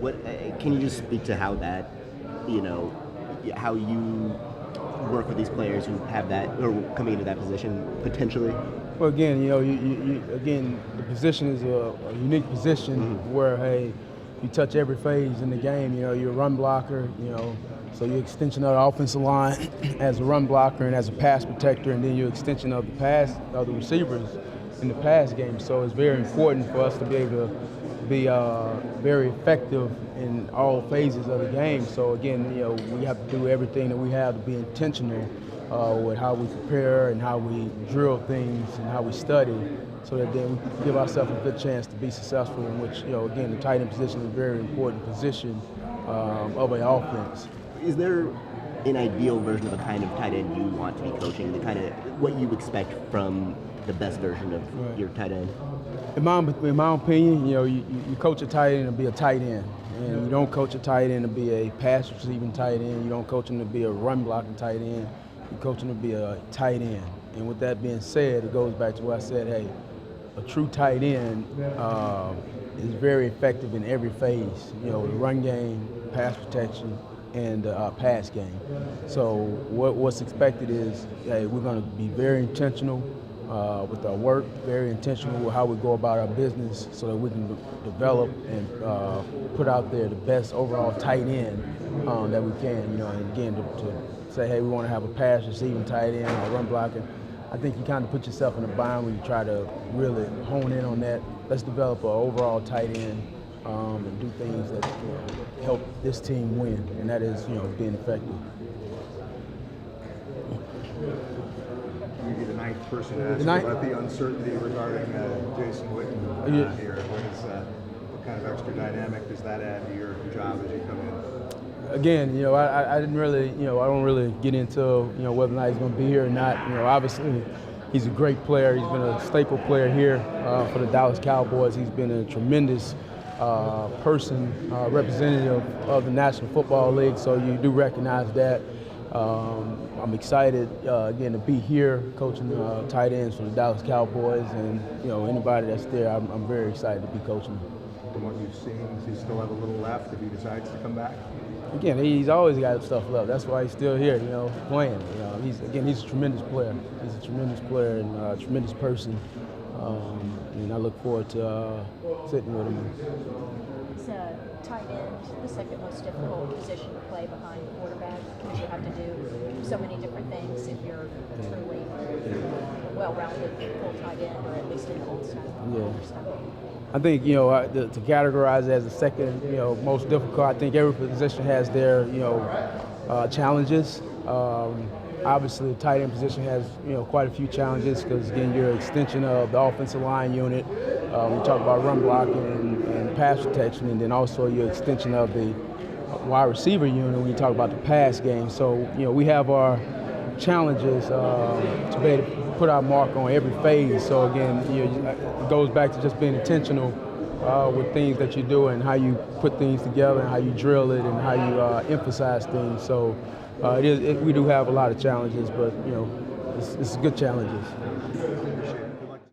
What can you just speak to how that, how you work with these players who have that or coming into that position potentially? Well, again, again, the position is a unique position where, hey, you touch every phase in the game. You're a run blocker, so you're extension of the offensive line as a run blocker and as a pass protector, and then you're extension of the receivers in the pass game. So it's very important for us to be able to be very effective in all phases of the game. So again, we have to do everything that we have to be intentional with how we prepare and how we drill things and how we study, so that then we can give ourselves a good chance to be successful, in which, again, the tight end position is a very important position of an offense. Is there an ideal version of the kind of tight end you want to be coaching, the kind of what you expect from the best version of your tight end? In my opinion, you coach a tight end to be a tight end, and you don't coach a tight end to be a pass receiving tight end. You don't coach him to be a run blocking tight end. You coach him to be a tight end. And with that being said, it goes back to what I said. Hey, a true tight end is very effective in every phase. The run game, pass protection, and pass game. So what's expected is, hey, we're going to be very intentional with our work, very intentional with how we go about our business, so that we can develop and put out there the best overall tight end that we can. And again, to say, hey, we want to have a pass receiving tight end or run blocking, I think you kind of put yourself in a bind when you try to really hone in on that. Let's develop an overall tight end and do things that help this team win, and that is, being effective. You'd be the ninth person to ask about the uncertainty regarding Jason Witten here. What kind of extra dynamic does that add to your job as you come in? Again, I didn't really, I don't really get into, whether or not he's going to be here or not. Obviously, he's a great player. He's been a staple player here for the Dallas Cowboys. He's been a tremendous person, representative of the National Football League, so you do recognize that. I'm excited, again, to be here coaching tight ends for the Dallas Cowboys, and anybody that's there, I'm very excited to be coaching. From what you've seen, does he still have a little left if he decides to come back? Again, he's always got stuff left. That's why he's still here, playing. He's a tremendous player. He's a tremendous player and a tremendous person. And I look forward to sitting with him. It's tight end, the second most difficult position to play behind the quarterback, because you have to do so many different things if you're truly a well-rounded full tight end, or at least in the old style. I think, to categorize it as the second, most difficult, I think every position has their, challenges. Obviously, the tight end position has, quite a few challenges, because, again, you're an extension of the offensive line unit. We talk about run blocking and pass protection, and then also your extension of the wide receiver unit when you talk about the pass game. So, we have our challenges to be able to put our mark on every phase. So, again, it goes back to just being intentional with things that you do and how you put things together and how you drill it and how you emphasize things. So we do have a lot of challenges, but, it's good challenges.